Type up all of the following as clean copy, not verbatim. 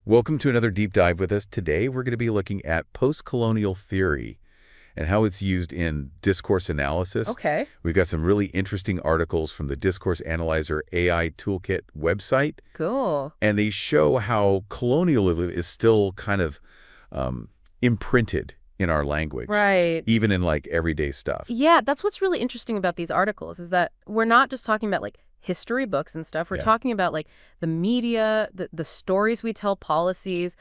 Welcome to another deep dive with us. Today, we're going to be looking at post-colonial theory and how it's used in discourse analysis. Okay. We've got some really interesting articles from the Discourse Analyzer AI Toolkit website. Cool. And they show how colonialism is still kind of imprinted in our language. Right. Even in like everyday stuff. Yeah, that's what's really interesting about these articles is that we're not just talking about like history books and stuff. We're talking about like the media, the stories we tell, policies,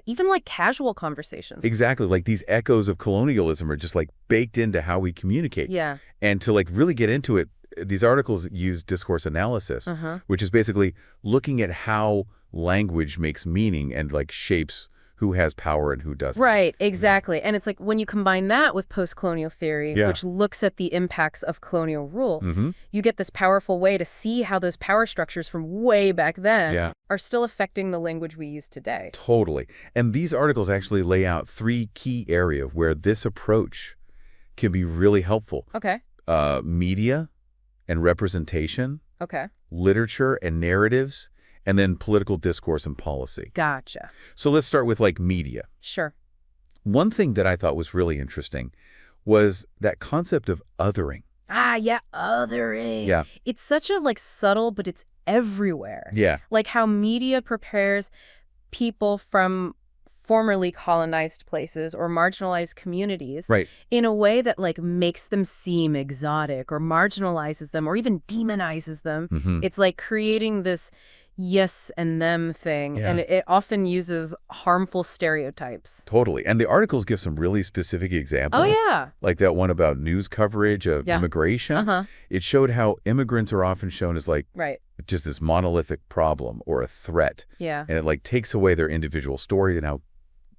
even like casual conversations. Exactly. Like these echoes of colonialism are just like baked into how we communicate. Yeah. And to like really get into it, these articles use discourse analysis, which is basically looking at how language makes meaning and like shapes who has power and who doesn't. Right, exactly. And it's like when you combine that with post-colonial theory, which looks at the impacts of colonial rule, you get this powerful way to see how those power structures from way back then are still affecting the language we use today. Totally. And these articles actually lay out three key areas where this approach can be really helpful. Okay. Media and representation. Okay. Literature and narratives. And then political discourse and policy. Gotcha. So let's start with like media. Sure. One thing that I thought was really interesting was that concept of othering. Ah, yeah, othering. Yeah. It's such a like subtle, but it's everywhere. Yeah. Like how media prepares people from formerly colonized places or marginalized communities in a way that like makes them seem exotic or marginalizes them or even demonizes them. It's like creating this yes and them thing, and it often uses harmful stereotypes. Totally. And the articles give some really specific examples. Oh, yeah. Like that one about news coverage of immigration. It showed how immigrants are often shown as like just this monolithic problem or a threat. Yeah. And it like takes away their individual stories and how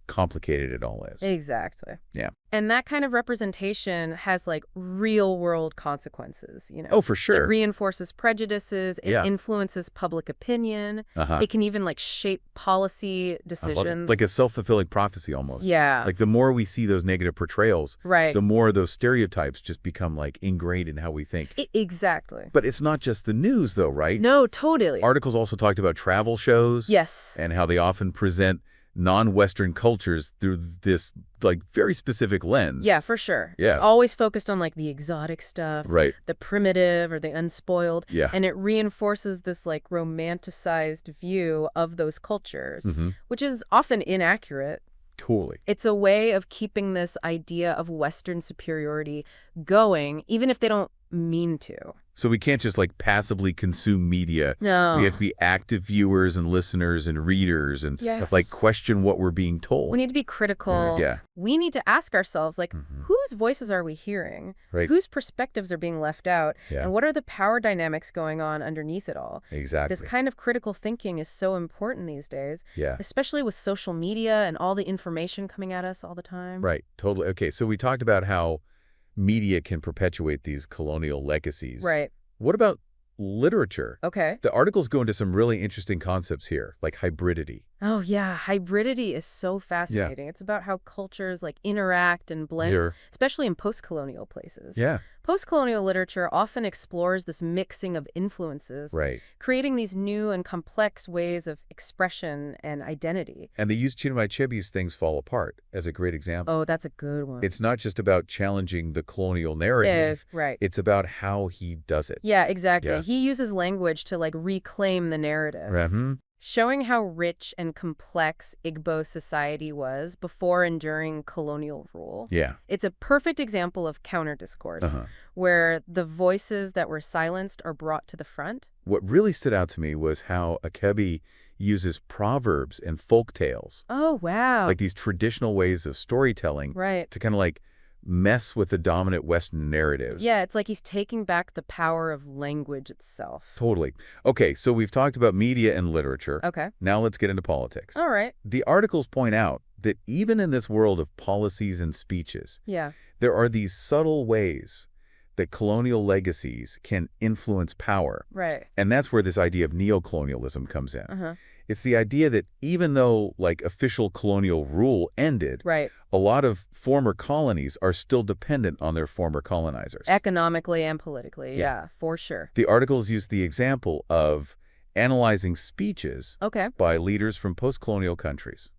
complicated it all is. Exactly. Yeah. And that kind of representation has like real world consequences, you know. Oh, for sure. It reinforces prejudices, it influences public opinion. It can even like shape policy decisions. Like a self-fulfilling prophecy almost. Yeah. Like the more we see those negative portrayals, the more those stereotypes just become like ingrained in how we think. Exactly. But it's not just the news though, right? No, totally. Articles also talked about travel shows. Yes. And how they often present non-Western cultures through this like very specific lens. Yeah, for sure. Yeah. It's always focused on like the exotic stuff, the primitive or the unspoiled. Yeah. And it reinforces this like romanticized view of those cultures, which is often inaccurate. Totally. It's a way of keeping this idea of Western superiority going, even if they don't mean to. So we can't just like passively consume media. No. We have to be active viewers and listeners and readers and like question what we're being told. We need to be critical. Yeah. We need to ask ourselves, like, whose voices are we hearing? Whose perspectives are being left out? And what are the power dynamics going on underneath it all? Exactly. This kind of critical thinking is so important these days. Yeah. Especially with social media and all the information coming at us all the time. Right. Totally. Okay. So we talked about how media can perpetuate these colonial legacies. Right. What about literature? Okay. The articles go into some really interesting concepts here, like hybridity. Oh, yeah. Hybridity is so fascinating. It's about how cultures like interact and blend, especially in post-colonial places. Yeah. Post-colonial literature often explores this mixing of influences, creating these new and complex ways of expression and identity. And they use Chinua Achebe's Things Fall Apart as a great example. Oh, that's a good one. It's not just about challenging the colonial narrative. It's about how he does it. Yeah, exactly. He uses language to like reclaim the narrative. Showing how rich and complex Igbo society was before and during colonial rule. Yeah. It's a perfect example of counter-discourse, where the voices that were silenced are brought to the front. What really stood out to me was how Achebe uses proverbs and folk tales. Oh, wow. Like these traditional ways of storytelling to kind of like mess with the dominant Western narratives. Yeah, it's like he's taking back the power of language itself. Totally. Okay, so we've talked about media and literature. Okay. Now let's get into politics. All right. The articles point out that even in this world of policies and speeches, there are these subtle ways that colonial legacies can influence power. Right. And that's where this idea of neocolonialism comes in. It's the idea that even though like official colonial rule ended, a lot of former colonies are still dependent on their former colonizers. Economically and politically, yeah, for sure. The articles use the example of analyzing speeches by leaders from post-colonial countries.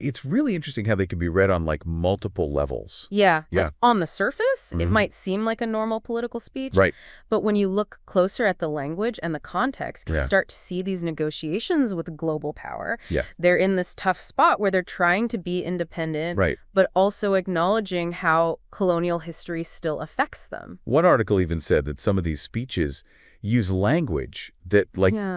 It's really interesting how they can be read on like multiple levels. Yeah. Like on the surface, it might seem like a normal political speech. Right. But when you look closer at the language and the context, you start to see these negotiations with global power. Yeah. They're in this tough spot where they're trying to be independent, but also acknowledging how colonial history still affects them. One article even said that some of these speeches use language that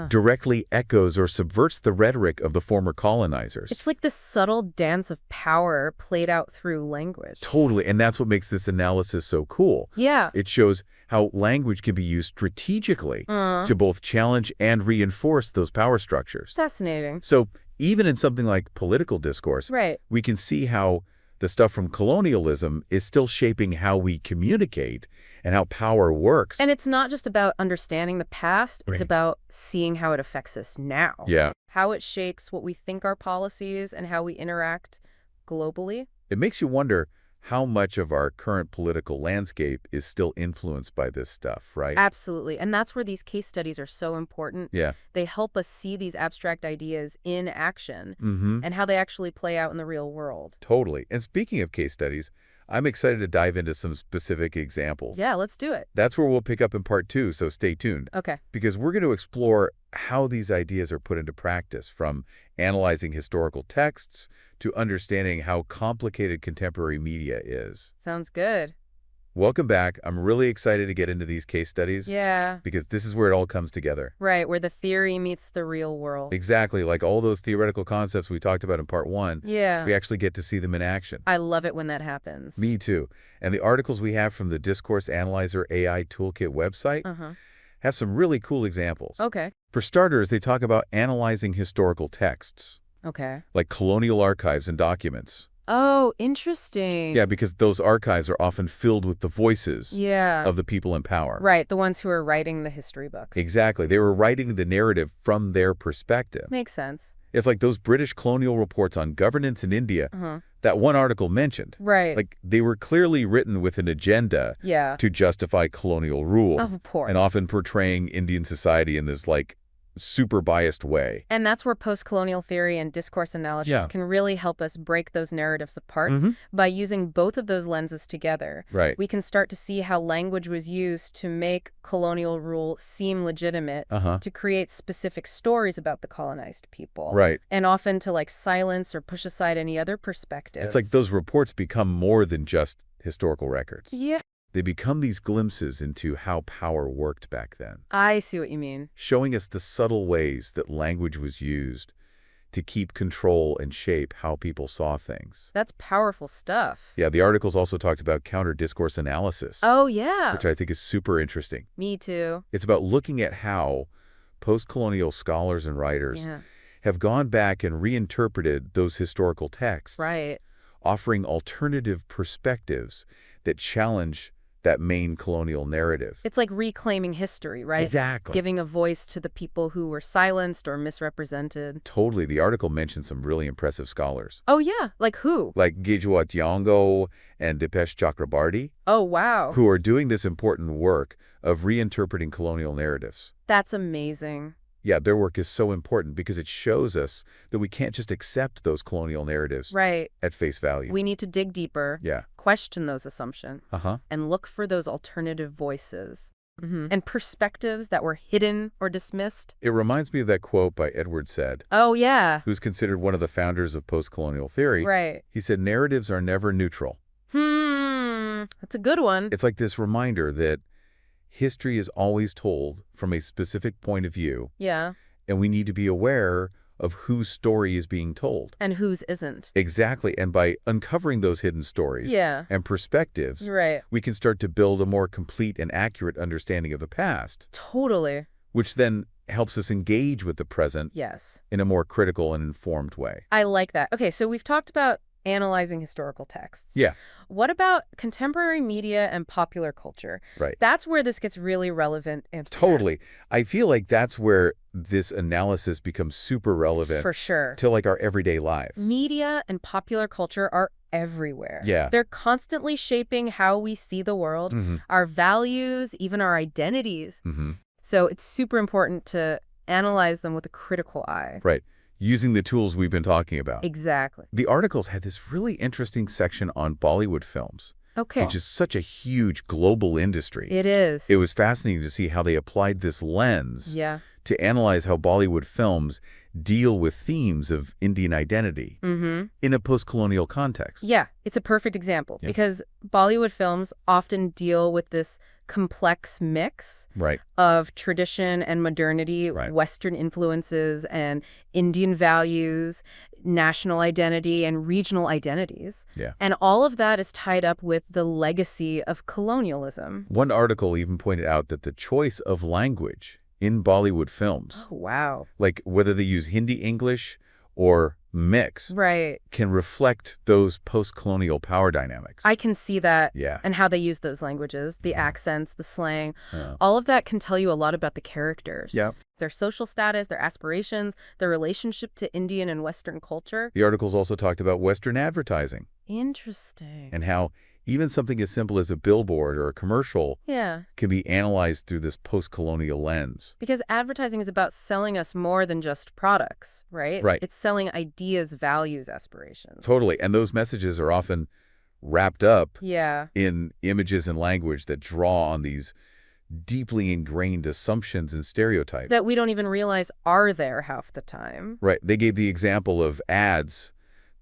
directly echoes or subverts the rhetoric of the former colonizers. It's like this subtle dance of power played out through language. Totally, and that's what makes this analysis so cool. Yeah. It shows how language can be used strategically to both challenge and reinforce those power structures. Fascinating. So even in something like political discourse, we can see how the stuff from colonialism is still shaping how we communicate and how power works. And it's not just about understanding the past, it's about seeing how it affects us now. Yeah. How it shapes what we think are policies and how we interact globally. It makes you wonder how much of our current political landscape is still influenced by this stuff, right? Absolutely. And that's where these case studies are so important. Yeah. They help us see these abstract ideas in action and how they actually play out in the real world. Totally. And speaking of case studies, I'm excited to dive into some specific examples. Yeah, let's do it. That's where we'll pick up in part 2, so stay tuned. Okay. Because we're going to explore how these ideas are put into practice, from analyzing historical texts to understanding how complicated contemporary media is. Sounds good. Welcome back. I'm really excited to get into these case studies. Yeah. Because this is where it all comes together. Right, where the theory meets the real world. Exactly. Like all those theoretical concepts we talked about in part 1. Yeah. We actually get to see them in action. I love it when that happens. Me too. And the articles we have from the Discourse Analyzer AI Toolkit website have some really cool examples. Okay. For starters, they talk about analyzing historical texts. Okay. Like colonial archives and documents. Oh, interesting. Yeah, because those archives are often filled with the voices of the people in power. Right, the ones who are writing the history books. Exactly. They were writing the narrative from their perspective. Makes sense. It's like those British colonial reports on governance in India that one article mentioned. Right. Like, they were clearly written with an agenda to justify colonial rule. Of course. And often portraying Indian society in this, like, super biased way. And that's where post-colonial theory and discourse analysis can really help us break those narratives apart. By using both of those lenses together, we can start to see how language was used to make colonial rule seem legitimate, to create specific stories about the colonized people. Right. And often to like silence or push aside any other perspectives. It's like those reports become more than just historical records. Yeah. They become these glimpses into how power worked back then. I see what you mean. Showing us the subtle ways that language was used to keep control and shape how people saw things. That's powerful stuff. Yeah, the articles also talked about counter-discourse analysis. Oh, yeah. Which I think is super interesting. Me too. It's about looking at how post-colonial scholars and writers have gone back and reinterpreted those historical texts. Right. Offering alternative perspectives that challenge that main colonial narrative. It's like reclaiming history, right? Exactly. Giving a voice to the people who were silenced or misrepresented. Totally. The article mentions some really impressive scholars. Oh, yeah. Like who? Like Thiong'o and Dipesh Chakrabarty. Oh, wow. Who are doing this important work of reinterpreting colonial narratives. That's amazing. Yeah, their work is so important because it shows us that we can't just accept those colonial narratives at face value. We need to dig deeper, question those assumptions, and look for those alternative voices and perspectives that were hidden or dismissed. It reminds me of that quote by Edward Said. Oh, yeah. Who's considered one of the founders of post-colonial theory. Right. He said, narratives are never neutral. That's a good one. It's like this reminder that history is always told from a specific point of view. Yeah. And we need to be aware of whose story is being told. And whose isn't. Exactly. And by uncovering those hidden stories and perspectives, we can start to build a more complete and accurate understanding of the past. Totally. Which then helps us engage with the present in a more critical and informed way. I like that. Okay, so we've talked about analyzing historical texts. Yeah. What about contemporary media and popular culture? Right. That's where this gets really relevant. And totally. I feel like that's where this analysis becomes super relevant. For sure. To like our everyday lives. Media and popular culture are everywhere. Yeah. They're constantly shaping how we see the world, our values, even our identities. So it's super important to analyze them with a critical eye. Right. Using the tools we've been talking about. Exactly. The articles had this really interesting section on Bollywood films. Okay. Which is such a huge global industry. It is. It was fascinating to see how they applied this lens to analyze how Bollywood films deal with themes of Indian identity in a post-colonial context. Yeah, it's a perfect example because Bollywood films often deal with this complex mix of tradition and modernity, Western influences and Indian values, national identity and regional identities. And all of that is tied up with the legacy of colonialism. One article even pointed out that the choice of language in Bollywood films, like whether they use Hindi English or mix, can reflect those post-colonial power dynamics. I can see that and how they use those languages, the accents, the slang. All of that can tell you a lot about the characters. Their social status, their aspirations, their relationship to Indian and Western culture. The articles also talked about Western advertising. Interesting. And how even something as simple as a billboard or a commercial can be analyzed through this post-colonial lens. Because advertising is about selling us more than just products, right? It's selling ideas, values, aspirations. Totally. And those messages are often wrapped up in images and language that draw on these deeply ingrained assumptions and stereotypes. That we don't even realize are there half the time. They gave the example of ads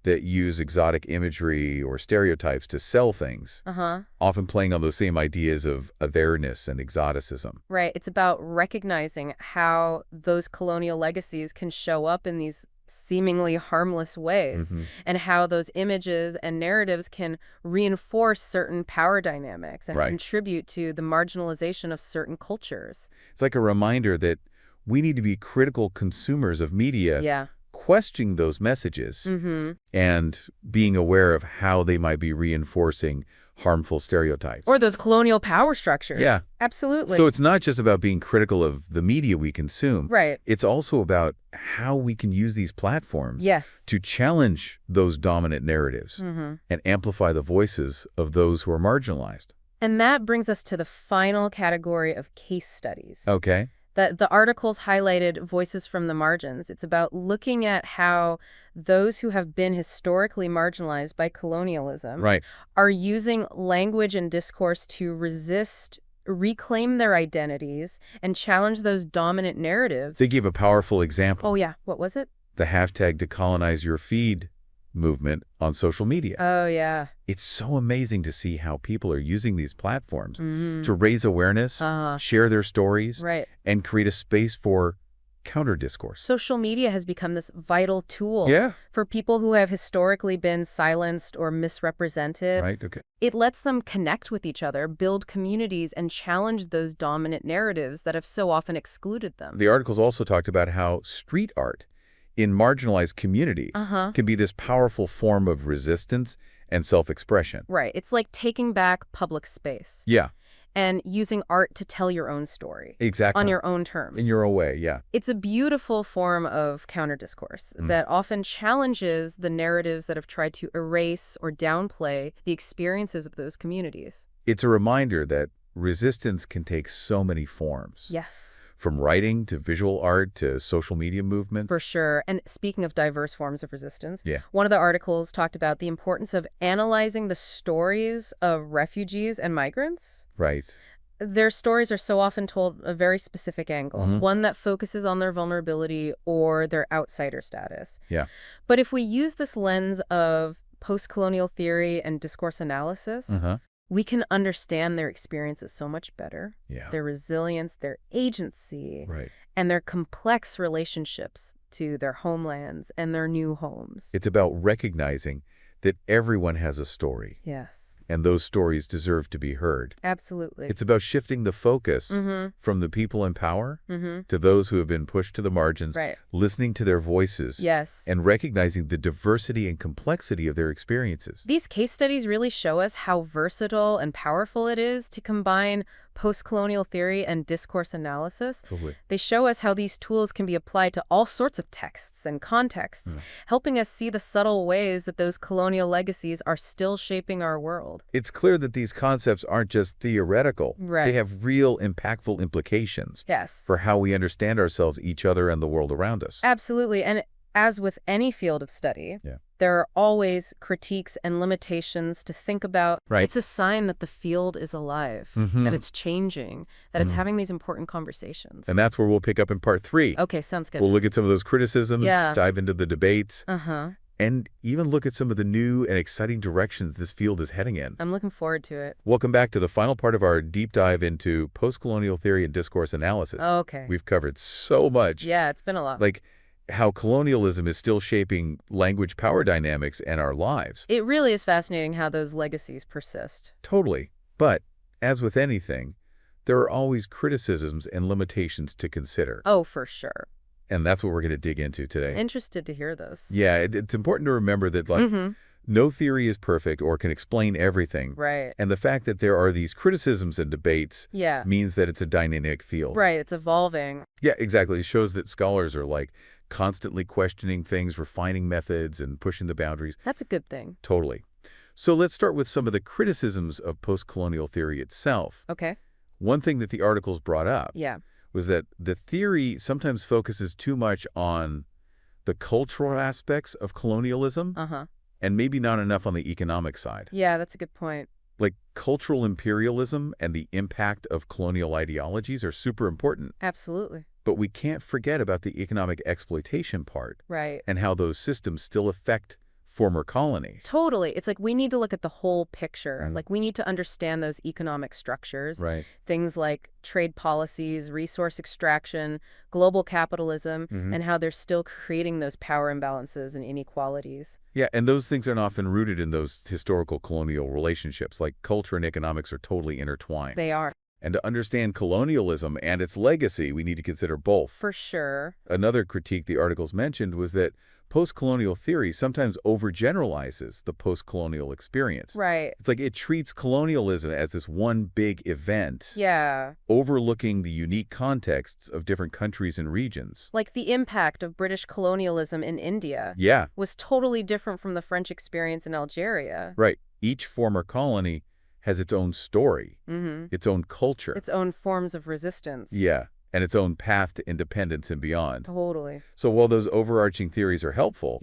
that use exotic imagery or stereotypes to sell things, often playing on those same ideas of otherness and exoticism. It's about recognizing how those colonial legacies can show up in these seemingly harmless ways, and how those images and narratives can reinforce certain power dynamics and contribute to the marginalization of certain cultures. It's like a reminder that we need to be critical consumers of media, questioning those messages and being aware of how they might be reinforcing harmful stereotypes. Or those colonial power structures. Absolutely. So it's not just about being critical of the media we consume. It's also about how we can use these platforms to challenge those dominant narratives and amplify the voices of those who are marginalized. And that brings us to the final category of case studies. Okay. The articles highlighted voices from the margins. It's about looking at how those who have been historically marginalized by colonialism are using language and discourse to resist, reclaim their identities, and challenge those dominant narratives. They gave a powerful example. Oh, yeah. What was it? The hashtag #decolonizyourfeed movement on social media. Oh, yeah. It's so amazing to see how people are using these platforms to raise awareness, share their stories, and create a space for counter-discourse. Social media has become this vital tool for people who have historically been silenced or misrepresented. It lets them connect with each other, build communities, and challenge those dominant narratives that have so often excluded them. The articles also talked about how street art in marginalized communities can be this powerful form of resistance and self-expression. It's like taking back public space. And using art to tell your own story. On your own terms. In your own way, It's a beautiful form of counter-discourse that often challenges the narratives that have tried to erase or downplay the experiences of those communities. It's a reminder that resistance can take so many forms. From writing to visual art to social media movement. For sure. And speaking of diverse forms of resistance, one of the articles talked about the importance of analyzing the stories of refugees and migrants. Their stories are so often told a very specific angle, one that focuses on their vulnerability or their outsider status. But if we use this lens of post-colonial theory and discourse analysis, we can understand their experiences so much better, their resilience, their agency, and their complex relationships to their homelands and their new homes. It's about recognizing that everyone has a story. And those stories deserve to be heard. Absolutely. It's about shifting the focus from the people in power to those who have been pushed to the margins, listening to their voices, and recognizing the diversity and complexity of their experiences. These case studies really show us how versatile and powerful it is to combine post-colonial theory and discourse analysis. They show us how these tools can be applied to all sorts of texts and contexts, helping us see the subtle ways that those colonial legacies are still shaping our world. field. It's clear that these concepts aren't just theoretical. Right. They have real impactful implications for how we understand ourselves, each other, and the world around us. Absolutely. And as with any field of study, there are always critiques and limitations to think about. Right. It's a sign that the field is alive, that it's changing, that it's having these important conversations. And that's where we'll pick up in part 3. Okay, sounds good. We'll look at some of those criticisms, dive into the debates, and even look at some of the new and exciting directions this field is heading in. I'm looking forward to it. Welcome back to the final part of our deep dive into post-colonial theory and discourse analysis. Okay. We've covered so much. Yeah, it's been a lot. Like how colonialism is still shaping language power dynamics and our lives. It really is fascinating how those legacies persist. Totally. But as with anything, there are always criticisms and limitations to consider. Oh, for sure. And that's what we're going to dig into today. Interested to hear those. Yeah, it's important to remember that no theory is perfect or can explain everything. Right. And the fact that there are these criticisms and debates means that it's a dynamic field. Right, it's evolving. Yeah, exactly. It shows that scholars are constantly questioning things, refining methods, and pushing the boundaries. That's a good thing. Totally. So let's start with some of the criticisms of post-colonial theory itself. Okay. One thing that the articles brought up was that the theory sometimes focuses too much on the cultural aspects of colonialism and maybe not enough on the economic side. Yeah, that's a good point. Like cultural imperialism and the impact of colonial ideologies are super important. Absolutely. But we can't forget about the economic exploitation part. Right. And how those systems still affect former colonies. Totally. It's like we need to look at the whole picture. Like we need to understand those economic structures. Right. Things like trade policies, resource extraction, global capitalism, and how they're still creating those power imbalances and inequalities. Yeah, and those things are often rooted in those historical colonial relationships. Like culture and economics are totally intertwined. They are. And to understand colonialism and its legacy, we need to consider both. For sure. Another critique the articles mentioned was that post-colonial theory sometimes overgeneralizes the post-colonial experience. Right. It's like it treats colonialism as this one big event. Yeah. Overlooking the unique contexts of different countries and regions. Like the impact of British colonialism in India. Yeah. Was totally different from the French experience in Algeria. Right. Each former colony has its own story, its own culture. Its own forms of resistance. Yeah. And its own path to independence and beyond. Totally. So while those overarching theories are helpful,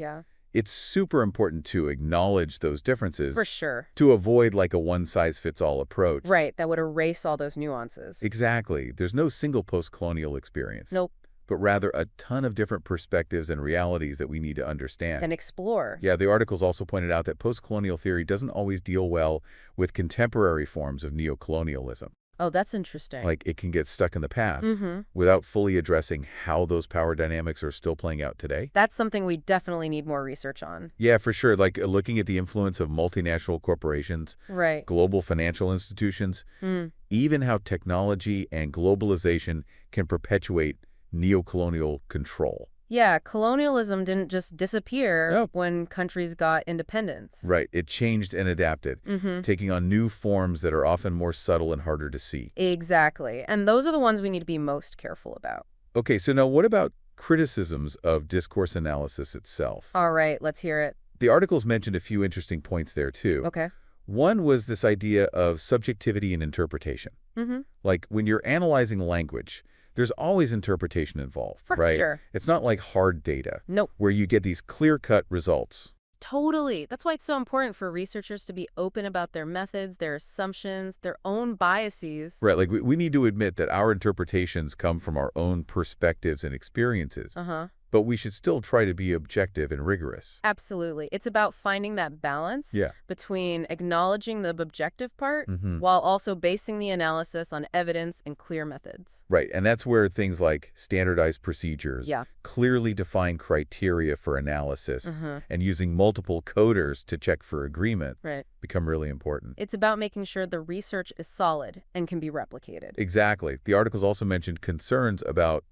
it's super important to acknowledge those differences. For sure. To avoid a one-size-fits-all approach. Right, that would erase all those nuances. Exactly. There's no single post-colonial experience. Nope. But rather a ton of different perspectives and realities that we need to understand. And explore. Yeah, the articles also pointed out that post-colonial theory doesn't always deal well with contemporary forms of neocolonialism. Oh, that's interesting. Like it can get stuck in the past without fully addressing how those power dynamics are still playing out today. That's something we definitely need more research on. Yeah, for sure. Like looking at the influence of multinational corporations, global financial institutions, even how technology and globalization can perpetuate neocolonial control. Yeah, colonialism didn't just disappear when countries got independence. Right. It changed and adapted, taking on new forms that are often more subtle and harder to see. Exactly. And those are the ones we need to be most careful about. Okay, so now what about criticisms of discourse analysis itself? All right, let's hear it. The articles mentioned a few interesting points there, too. Okay. One was this idea of subjectivity and interpretation. Like when you're analyzing language, there's always interpretation involved, right? Sure. It's not like hard data. Nope. Where you get these clear-cut results. Totally. That's why it's so important for researchers to be open about their methods, their assumptions, their own biases. Right. Like we need to admit that our interpretations come from our own perspectives and experiences. But we should still try to be objective and rigorous. Absolutely. It's about finding that balance between acknowledging the objective part while also basing the analysis on evidence and clear methods. Right. And that's where things like standardized procedures, clearly defined criteria for analysis, and using multiple coders to check for agreement become really important. It's about making sure the research is solid and can be replicated. Exactly. The articles also mentioned concerns about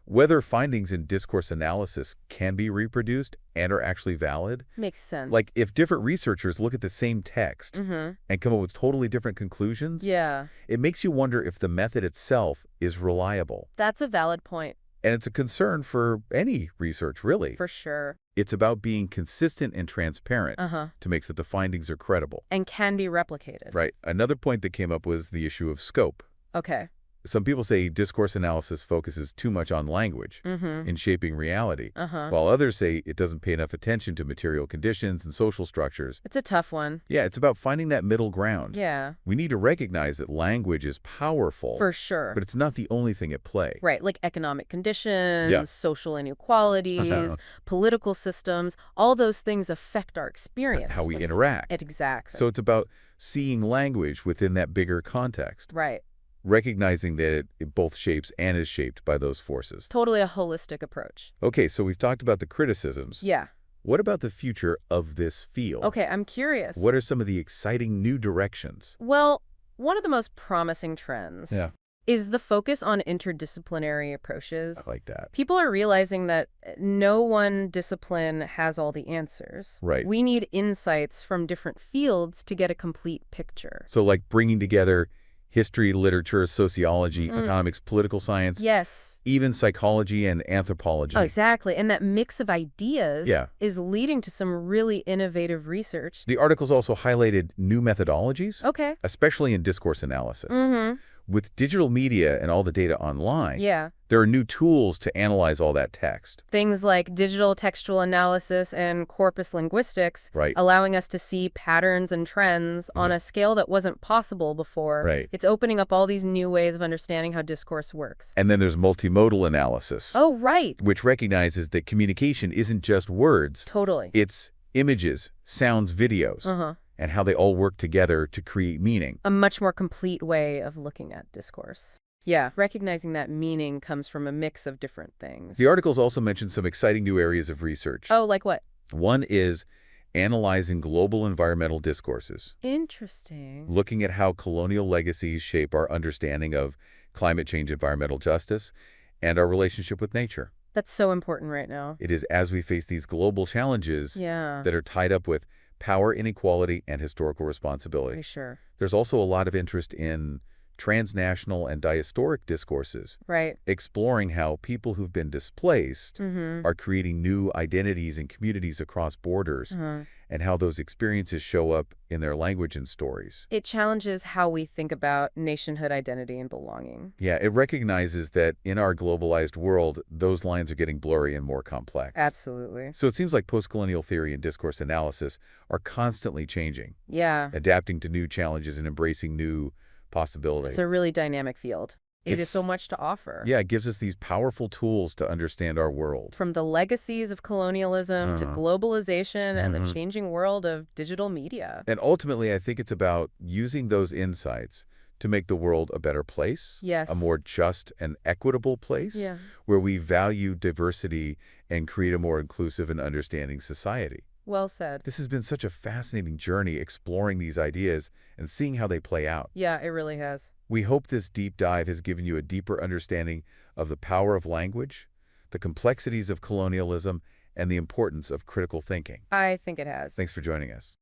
whether findings in discourse analysis can be reproduced and are actually valid. Makes sense. Like if different researchers look at the same text and come up with totally different conclusions, it makes you wonder if the method itself is reliable. That's a valid point. And it's a concern for any research, really. For sure. It's about being consistent and transparent to make sure that the findings are credible. And can be replicated. Right. Another point that came up was the issue of scope. Okay. Some people say discourse analysis focuses too much on language in shaping reality, while others say it doesn't pay enough attention to material conditions and social structures. It's a tough one. Yeah, it's about finding that middle ground. Yeah. We need to recognize that language is powerful. For sure. But it's not the only thing at play. Right, like economic conditions, social inequalities, political systems, all those things affect our experience. How we interact. Exactly. So it's about seeing language within that bigger context. Right. Recognizing that it both shapes and is shaped by those forces. Totally a holistic approach. Okay, so we've talked about the criticisms. Yeah. What about the future of this field? Okay, I'm curious. What are some of the exciting new directions? Well, one of the most promising trends is the focus on interdisciplinary approaches. I like that. People are realizing that no one discipline has all the answers. Right. We need insights from different fields to get a complete picture. So like bringing together history, literature, sociology, economics, political science. Yes. Even psychology and anthropology. Oh, exactly. And that mix of ideas is leading to some really innovative research. The articles also highlighted new methodologies. Okay. Especially in discourse analysis. With digital media and all the data online, there are new tools to analyze all that text. Things like digital textual analysis and corpus linguistics, allowing us to see patterns and trends on a scale that wasn't possible before. Right. It's opening up all these new ways of understanding how discourse works. And then there's multimodal analysis. Oh, right. Which recognizes that communication isn't just words. Totally. It's images, sounds, videos. And how they all work together to create meaning. A much more complete way of looking at discourse. Yeah, recognizing that meaning comes from a mix of different things. The articles also mentioned some exciting new areas of research. Oh, like what? One is analyzing global environmental discourses. Interesting. Looking at how colonial legacies shape our understanding of climate change, environmental justice, and our relationship with nature. That's so important right now. It is as we face these global challenges that are tied up with power inequality and historical responsibility. For sure. There's also a lot of interest in transnational and diasporic discourses. Right. Exploring how people who've been displaced are creating new identities and communities across borders, and how those experiences show up in their language and stories. It challenges how we think about nationhood identity and belonging. Yeah, it recognizes that in our globalized world, those lines are getting blurry and more complex. Absolutely. So it seems like post-colonial theory and discourse analysis are constantly changing. Yeah. Adapting to new challenges and embracing new possibilities. It's a really dynamic field. It has so much to offer. Yeah, it gives us these powerful tools to understand our world. From the legacies of colonialism to globalization and the changing world of digital media. And ultimately, I think it's about using those insights to make the world a better place, a more just and equitable place, where we value diversity and create a more inclusive and understanding society. Well said. This has been such a fascinating journey exploring these ideas and seeing how they play out. Yeah, it really has. We hope this deep dive has given you a deeper understanding of the power of language, the complexities of colonialism, and the importance of critical thinking. I think it has. Thanks for joining us.